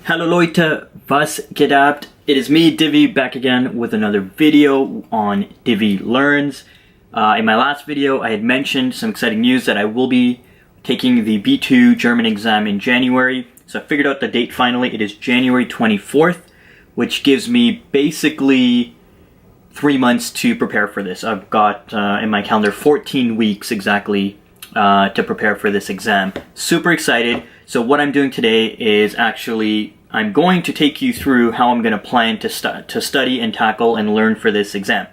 Hallo Leute, was geht ab? It is me, Divi, back again with another video on Divi Learns. In my last video, I had mentioned some exciting news that I will be taking the B2 German exam in January. So I figured out the date finally. It is January 24th, which gives me basically 3 months to prepare for this. I've got in my calendar 14 weeks exactly to prepare for this exam. Super excited. So what I'm doing today is actually I'm going to take you through how I'm going to plan to study and tackle and learn for this exam.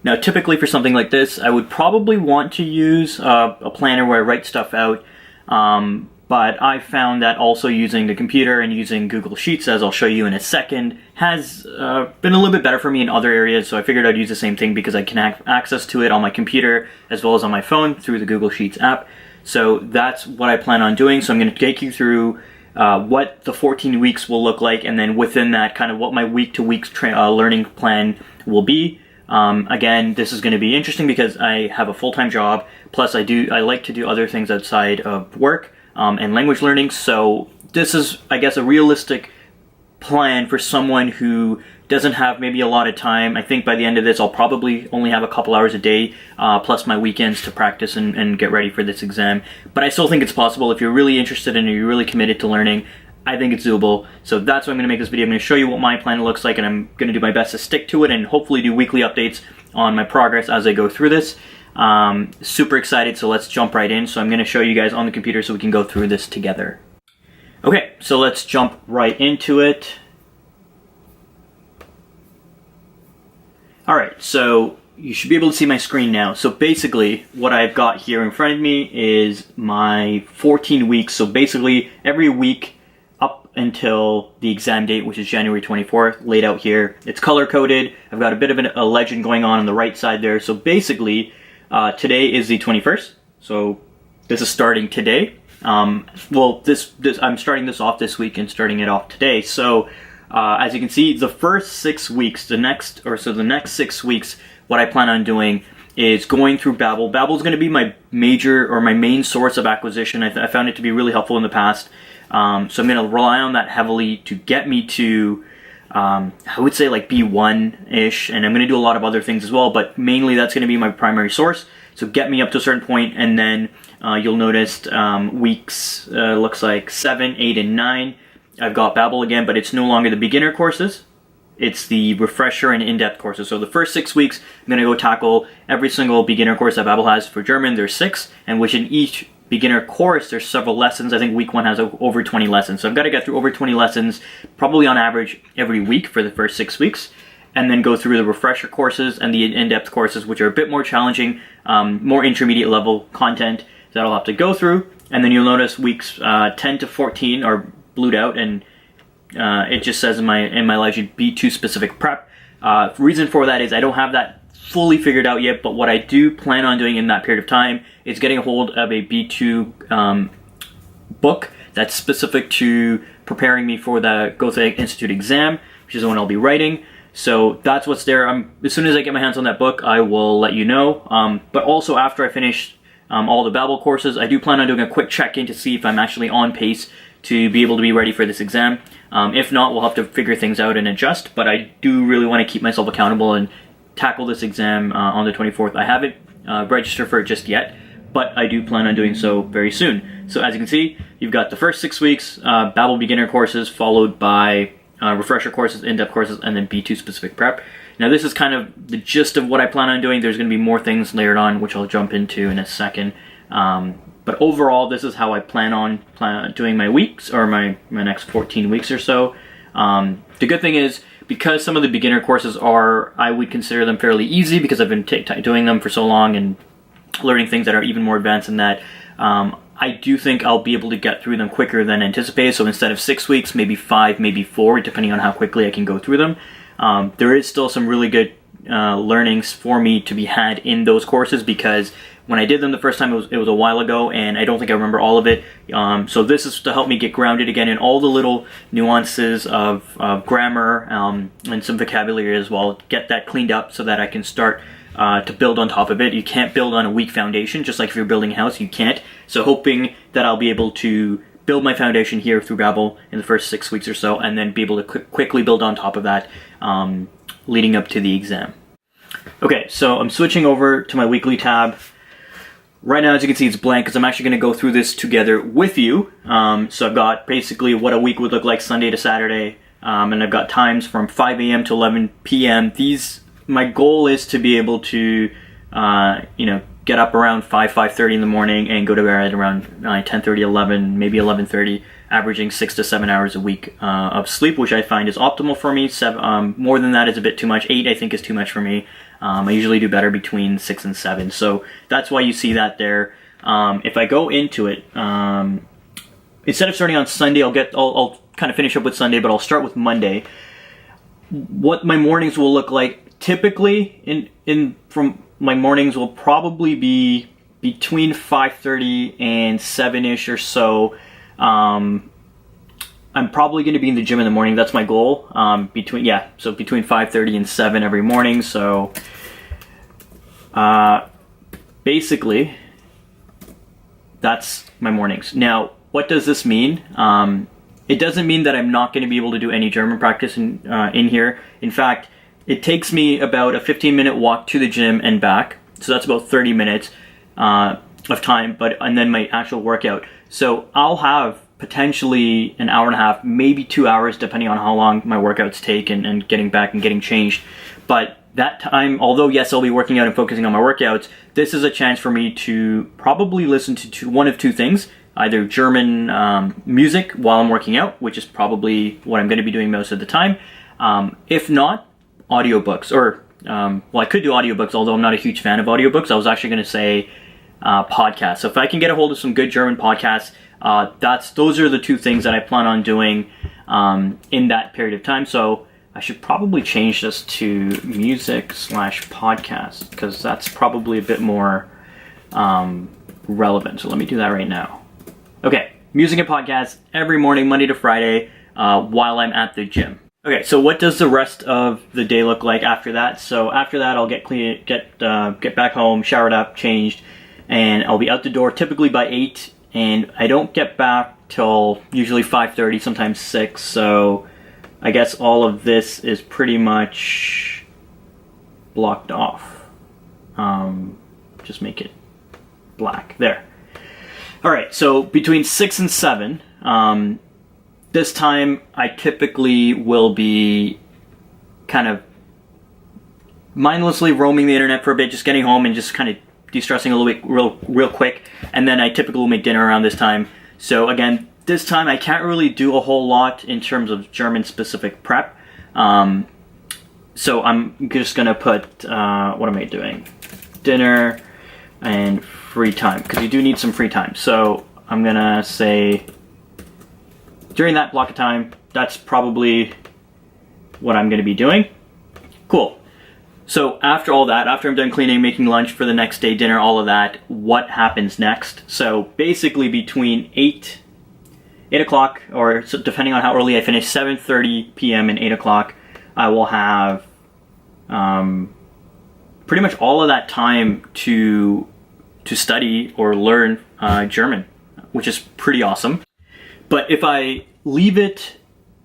Now typically for something like this I would probably want to use a planner where I write stuff out, but I found that also using the computer and using Google Sheets, as I'll show you in a second, has been a little bit better for me in other areas. So I figured I'd use the same thing because I can have access to it on my computer as well as on my phone through the Google Sheets app. So that's what I plan on doing. So I'm going to take you through what the 14 weeks will look like, and then within that kind of what my week-to-week learning plan will be. Again, this is going to be interesting because I have a full-time job, plus I like to do other things outside of work and language learning. So this is, I guess, a realistic plan for someone who doesn't have maybe a lot of time. I think by the end of this I'll probably only have a couple hours a day plus my weekends to practice and get ready for this exam. But I still think it's possible. If you're really interested and you're really committed to learning, I think it's doable. So that's why I'm going to make this video. I'm going to show you what my plan looks like, and I'm going to do my best to stick to it and hopefully do weekly updates on my progress as I go through this. Super excited, so let's jump right in. So I'm going to show you guys on the computer so we can go through this together. Okay, so let's jump right into it. Alright, so you should be able to see my screen now. So basically, what I've got here in front of me is my 14 weeks. So basically, every week up until the exam date, which is January 24th, laid out here. It's color-coded. I've got a bit of a legend going on the right side there. So basically, today is the 21st. So this is starting today. Well, I'm starting this off this week and starting it off today. So as you can see, the first 6 weeks, the next 6 weeks, what I plan on doing is going through Babbel. Babbel is going to be my main source of acquisition. I found it to be really helpful in the past. So I'm going to rely on that heavily to get me to, I would say like B1-ish, and I'm going to do a lot of other things as well, but mainly that's going to be my primary source. So get me up to a certain point, and then you'll notice weeks, looks like 7, 8, and 9. I've got Babbel again, but it's no longer the beginner courses. It's the refresher and in-depth courses. So the first 6 weeks, I'm going to go tackle every single beginner course that Babbel has for German. There's 6, and which in each beginner course, there's several lessons. I think week 1 has over 20 lessons. So I've got to get through over 20 lessons, probably on average every week for the first 6 weeks, and then go through the refresher courses and the in-depth courses, which are a bit more challenging, more intermediate level content that I'll have to go through. And then you'll notice weeks 10 to 14 are blued out, and it just says in my legend B2 specific prep. Reason for that is I don't have that fully figured out yet, but what I do plan on doing in that period of time is getting a hold of a B2 book that's specific to preparing me for the Goethe Institute exam, which is the one I'll be writing. So that's what's there. As soon as I get my hands on that book, I will let you know. But also after I finish all the Babbel courses, I do plan on doing a quick check-in to see if I'm actually on pace to be able to be ready for this exam. If not, we'll have to figure things out and adjust, but I do really want to keep myself accountable and tackle this exam on the 24th. I haven't registered for it just yet, but I do plan on doing so very soon. So as you can see, you've got the first 6 weeks, Babbel beginner courses, followed by refresher courses, in-depth courses, and then B2 specific prep. Now this is kind of the gist of what I plan on doing. There's going to be more things layered on, which I'll jump into in a second. But overall, this is how I plan on doing my weeks, or my next 14 weeks or so. The good thing is, because some of the beginner courses I would consider them fairly easy because I've been doing them for so long and learning things that are even more advanced than that. I do think I'll be able to get through them quicker than anticipated. So instead of 6 weeks, maybe 5, maybe 4, depending on how quickly I can go through them. There is still some really good learnings for me to be had in those courses, because when I did them the first time, it was a while ago, and I don't think I remember all of it. So this is to help me get grounded again in all the little nuances of grammar and some vocabulary as well. Get that cleaned up so that I can start to build on top of it. You can't build on a weak foundation, just like if you're building a house, you can't. So hoping that I'll be able to build my foundation here through Babbel in the first 6 weeks or so, and then be able to quickly build on top of that leading up to the exam. Okay, so I'm switching over to my weekly tab. Right now, as you can see, it's blank because I'm actually going to go through this together with you. So I've got basically what a week would look like Sunday to Saturday, and I've got times from 5 a.m. to 11 p.m. My goal is to be able to, get up around 5:30 in the morning and go to bed around 10:30, 11, maybe 11:30, averaging 6 to 7 hours a week of sleep, which I find is optimal for me. More than that is a bit too much. 8, I think, is too much for me. I usually do better between 6 and 7, so that's why you see that there. If I go into it, instead of starting on Sunday, I'll kind of finish up with Sunday, but I'll start with Monday. What my mornings will look like typically from my mornings will probably be between 5:30 and 7ish or so. I'm probably going to be in the gym in the morning. That's my goal. Between 5:30 and 7 every morning. So basically, that's my mornings. Now, what does this mean? It doesn't mean that I'm not going to be able to do any German practice in here. In fact, it takes me about a 15-minute walk to the gym and back. So that's about 30 minutes of time, and then my actual workout. So I'll have potentially an hour and a half, maybe 2 hours, depending on how long my workouts take and getting back and getting changed. But that time, although yes, I'll be working out and focusing on my workouts, this is a chance for me to probably listen to one of two things. Either German music while I'm working out, which is probably what I'm going to be doing most of the time. If not, audiobooks. I could do audiobooks, although I'm not a huge fan of audiobooks. I was actually going to say podcasts. So if I can get a hold of some good German podcasts, those are the two things that I plan on doing in that period of time. So I should probably change this to music/podcast, because that's probably a bit more relevant. So let me do that right now. Okay, music and podcasts every morning, Monday to Friday, while I'm at the gym. Okay, so what does the rest of the day look like after that? So after that, I'll get back home, showered up, changed, and I'll be out the door typically by 8, and I don't get back till usually 5:30, sometimes 6. So I guess all of this is pretty much blocked off. Just make it black there. All right, so between 6 and 7. This time, I typically will be kind of mindlessly roaming the internet for a bit, just getting home and just kind of de-stressing a little bit real quick. And then I typically will make dinner around this time. So again, this time I can't really do a whole lot in terms of German-specific prep. So I'm just going to put, what am I doing? Dinner and free time, because you do need some free time. So I'm going to say, during that block of time, that's probably what I'm going to be doing. Cool. So after all that, after I'm done cleaning, making lunch for the next day, dinner, all of that, what happens next? So basically between 8 o'clock, or so depending on how early I finish, 7:30 p.m. and 8 o'clock, I will have pretty much all of that time to study or learn German, which is pretty awesome. But if I leave it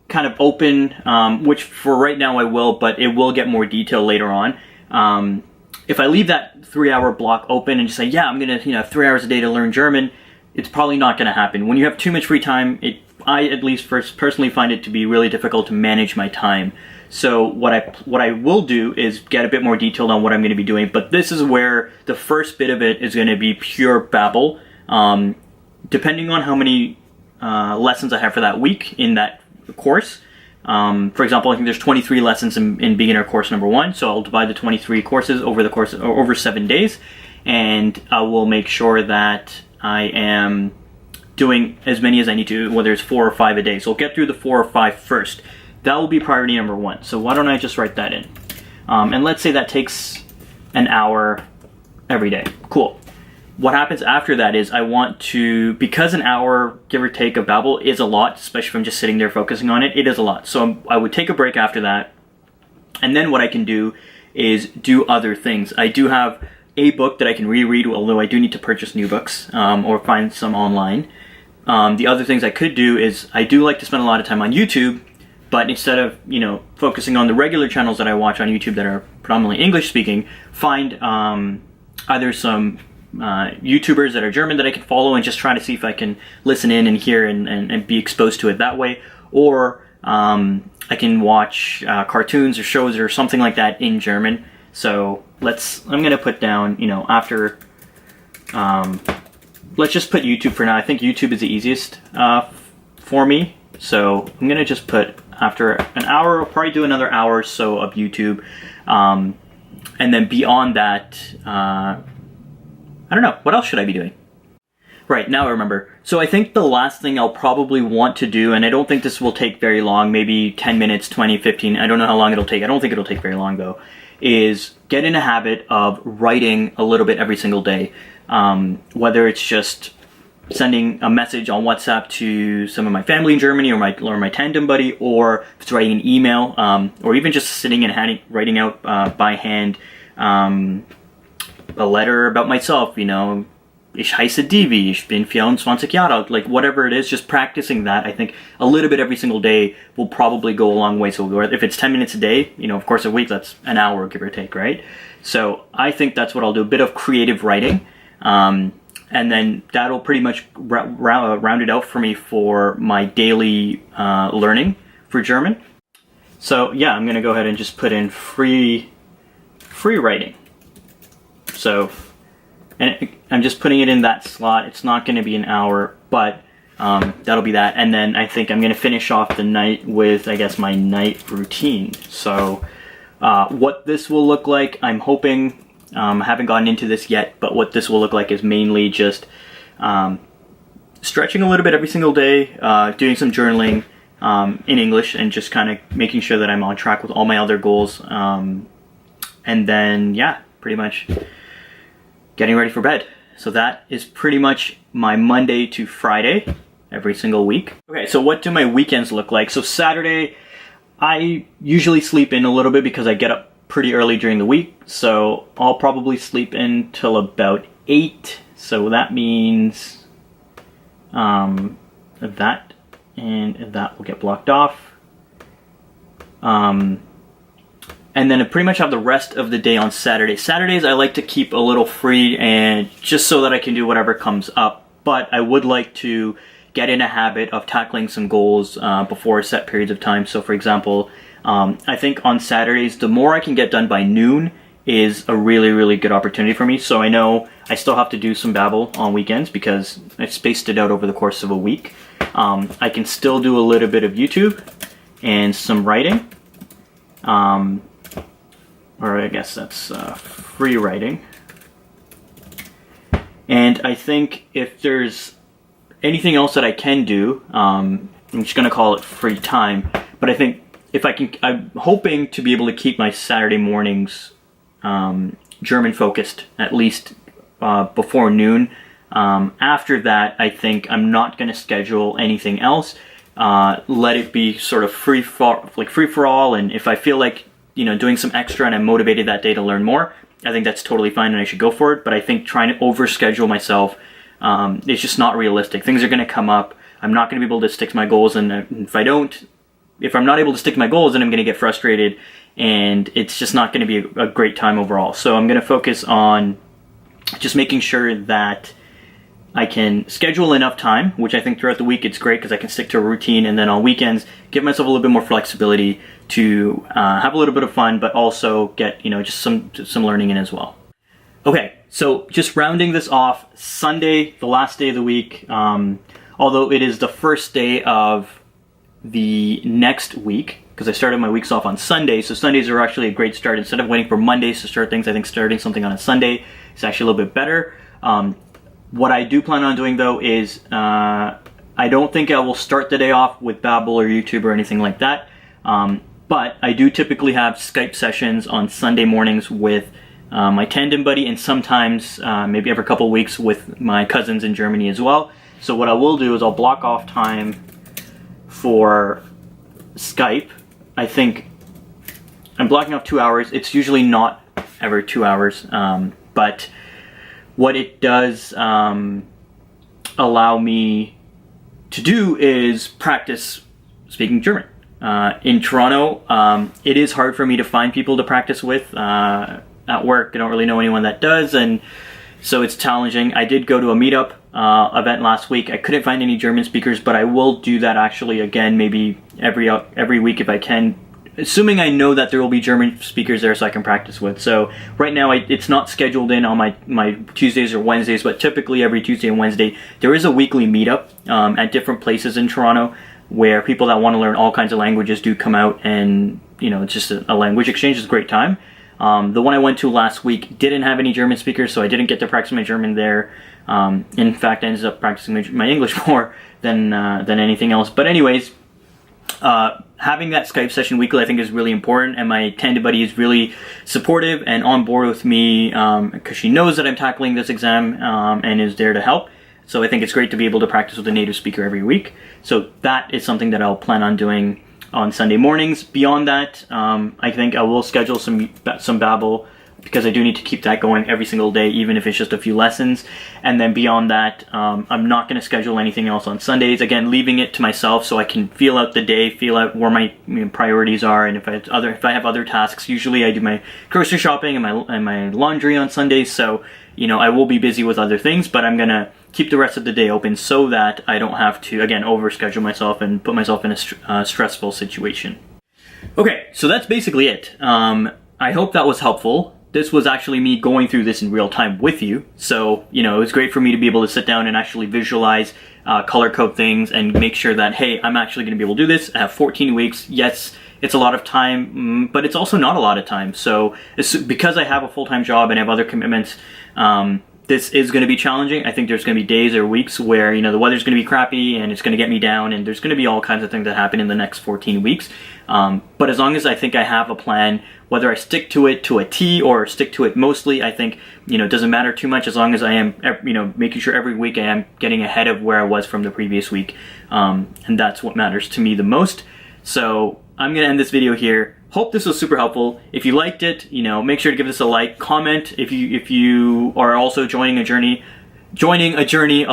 kind of open, which for right now I will, but it will get more detail later on. If I leave that 3-hour block open and just say, yeah, I'm going to have 3 hours a day to learn German, it's probably not going to happen. When you have too much free time, I at least personally find it to be really difficult to manage my time. So what I will do is get a bit more detailed on what I'm going to be doing. But this is where the first bit of it is going to be pure Babbel. Depending on how many lessons I have for that week in that course. For example, I think there's 23 lessons in beginner course number 1, so I'll divide the 23 courses over 7 days, and I will make sure that I am doing as many as I need to, whether it's 4 or 5 a day. So I'll get through the 4 or 5 first. That will be priority number 1. So why don't I just write that in? And let's say that takes an hour every day. Cool. What happens after that is I want to, because an hour, give or take, of Babbel is a lot, especially if I'm just sitting there focusing on it, it is a lot. So I would take a break after that, and then what I can do is do other things. I do have a book that I can reread, although I do need to purchase new books or find some online. the other things I could do is I do like to spend a lot of time on YouTube, but instead of, focusing on the regular channels that I watch on YouTube that are predominantly English speaking, find either some YouTubers that are German that I can follow and just try to see if I can listen in and hear and be exposed to it that way, or I can watch cartoons or shows or something like that in German. So I'm gonna put down, after, let's just put YouTube for now. I think YouTube is the easiest for me. So I'm gonna just put after an hour, I'll probably do another hour or so of YouTube. And then beyond that, I don't know, what else should I be doing? Right, now I remember. So I think the last thing I'll probably want to do, and I don't think this will take very long, maybe 10 minutes, 20, 15, I don't know how long it'll take. I don't think it'll take very long though, is get in a habit of writing a little bit every single day. Whether it's just sending a message on WhatsApp to some of my family in Germany or my tandem buddy, or if it's writing an email, or even just sitting and writing out by hand a letter about myself, Ich heiße Divi, ich bin 24 Jahre alt, like whatever it is, just practicing that, I think a little bit every single day will probably go a long way. So if it's 10 minutes a day, of course a week, that's an hour, give or take, right? So I think that's what I'll do, a bit of creative writing. And then that'll pretty much round it out for me for my daily learning for German. So yeah, I'm gonna go ahead and just put in free writing. So, and I'm just putting it in that slot. It's not gonna be an hour, but that'll be that. And then I think I'm gonna finish off the night with, I guess, my night routine. So what this will look like, I'm hoping, I haven't gotten into this yet, but what this will look like is mainly just stretching a little bit every single day, doing some journaling in English, and just kind of making sure that I'm on track with all my other goals. And then, yeah, pretty much getting ready for bed. So that is pretty much my Monday to Friday every single week. Okay, so what do my weekends look like? So Saturday, I usually sleep in a little bit because I get up pretty early during the week. So I'll probably sleep in till about 8. So that means that and that will get blocked off. And then I pretty much have the rest of the day on Saturday. Saturdays I like to keep a little free, and just so that I can do whatever comes up. But I would like to get in a habit of tackling some goals before set periods of time. So for example, I think on Saturdays, the more I can get done by noon is a really, really good opportunity for me. So I know I still have to do some Babbel on weekends because I spaced it out over the course of a week. I can still do a little bit of YouTube and some writing. Or I guess that's free writing. And I think if there's anything else that I can do, I'm just going to call it free time. But I think if I can, I'm hoping to be able to keep my Saturday mornings German focused, at least before noon. After that, I think I'm not going to schedule anything else. Let it be sort of free for all. And if I feel like doing some extra and I'm motivated that day to learn more, I think that's totally fine and I should go for it. But I think trying to overschedule myself is just not realistic. Things are going to come up. I'm not going to be able to stick to my goals, and if I'm not able to stick to my goals, then I'm going to get frustrated, and it's just not going to be a great time overall. So I'm going to focus on just making sure that I can schedule enough time, which I think throughout the week it's great because I can stick to a routine, and then on weekends give myself a little bit more flexibility to have a little bit of fun, but also get just some learning in as well. Okay, so just rounding this off, Sunday, the last day of the week, although it is the first day of the next week, because I started my weeks off on Sunday, so Sundays are actually a great start. Instead of waiting for Mondays to start things, I think starting something on a Sunday is actually a little bit better. What I do plan on doing though is I don't think I will start the day off with Babbel or YouTube or anything like that, but I do typically have Skype sessions on Sunday mornings with my tandem buddy, and sometimes maybe every couple of weeks with my cousins in Germany as well. So what I will do is I'll block off time for Skype. I think I'm blocking off 2 hours. It's usually not ever 2 hours, but what it does allow me to do is practice speaking German. In Toronto, it is hard for me to find people to practice with. At work, I don't really know anyone that does, and so it's challenging. I did go to a meetup event last week. I couldn't find any German speakers, but I will do that actually again, maybe every week if I can, assuming I know that there will be German speakers there so I can practice with. So right now it's not scheduled in on my Tuesdays or Wednesdays, but typically every Tuesday and Wednesday there is a weekly meetup at different places in Toronto where people that want to learn all kinds of languages do come out, and it's just a language exchange. It's a great time. The one I went to last week didn't have any German speakers, so I didn't get to practice my German there. In fact, I ended up practicing my English more than anything else. But anyways, having that Skype session weekly I think is really important, and my Tandem buddy is really supportive and on board with me because she knows that I'm tackling this exam and is there to help. So I think it's great to be able to practice with a native speaker every week. So that is something that I'll plan on doing on Sunday mornings. Beyond that, I think I will schedule some Babbel, because I do need to keep that going every single day, even if it's just a few lessons. And then beyond that, I'm not going to schedule anything else on Sundays. Again, leaving it to myself so I can feel out the day, feel out where my priorities are, and if I have other tasks. Usually I do my grocery shopping and my laundry on Sundays, so I will be busy with other things, but I'm gonna keep the rest of the day open so that I don't have to, again, overschedule myself and put myself in a stressful situation. Okay, so that's basically it. I hope that was helpful. This was actually me going through this in real time with you, so it was great for me to be able to sit down and actually visualize, color code things, and make sure that, hey, I'm actually going to be able to do this. I have 14 weeks. Yes, it's a lot of time, but it's also not a lot of time. So because I have a full-time job and I have other commitments, this is going to be challenging. I think there's going to be days or weeks where, the weather's going to be crappy and it's going to get me down, and there's going to be all kinds of things that happen in the next 14 weeks. But as long as I think I have a plan, whether I stick to it to a T or stick to it mostly, I think, it doesn't matter too much as long as I am, making sure every week I am getting ahead of where I was from the previous week. And that's what matters to me the most. So I'm going to end this video here. Hope this was super helpful. If you liked it, make sure to give this a like, comment if you are also joining a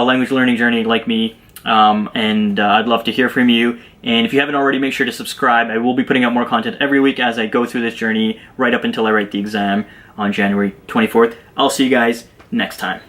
language learning journey like me. I'd love to hear from you. And if you haven't already, make sure to subscribe. I will be putting out more content every week as I go through this journey right up until I write the exam on January 24th. I'll see you guys next time.